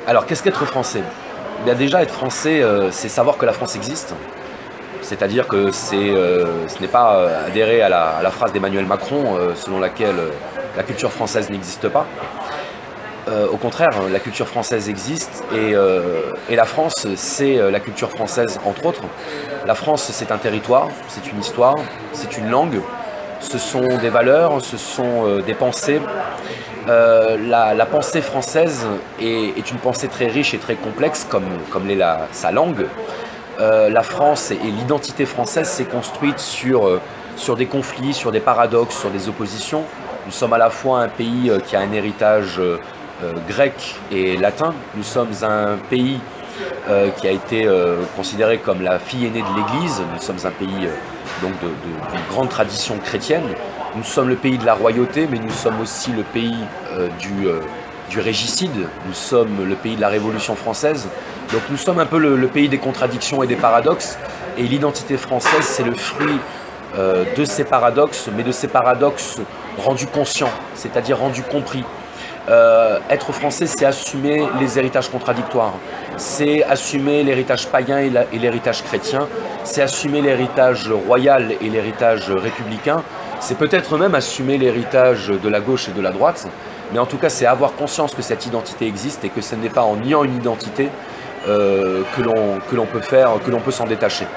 Alors, qu'est-ce qu'être français? Bien, déjà, être français, c'est savoir que la France existe. C'est-à-dire que ce n'est pas adhérer à la phrase d'Emmanuel Macron selon laquelle la culture française n'existe pas. Au contraire, la culture française existe et la France, c'est la culture française entre autres. La France, c'est un territoire, c'est une histoire, c'est une langue, ce sont des valeurs, ce sont des pensées. La pensée française est une pensée très riche et très complexe, comme l'est sa langue. La France et l'identité française s'est construite sur des conflits, sur des paradoxes, sur des oppositions. Nous sommes à la fois un pays qui a un héritage grec et latin. Nous sommes un pays qui a été considéré comme la fille aînée de l'Église. Nous sommes un pays d'une grande tradition chrétienne. Nous sommes le pays de la royauté, mais nous sommes aussi le pays du régicide. Nous sommes le pays de la Révolution française. Donc nous sommes un peu le pays des contradictions et des paradoxes. Et l'identité française, c'est le fruit de ces paradoxes, mais de ces paradoxes rendus conscients, c'est-à-dire rendus compris. Être français, c'est assumer les héritages contradictoires, c'est assumer l'héritage païen et l'héritage chrétien, c'est assumer l'héritage royal et l'héritage républicain, c'est peut-être même assumer l'héritage de la gauche et de la droite, mais en tout cas c'est avoir conscience que cette identité existe et que ce n'est pas en niant une identité que l'on peut s'en détacher.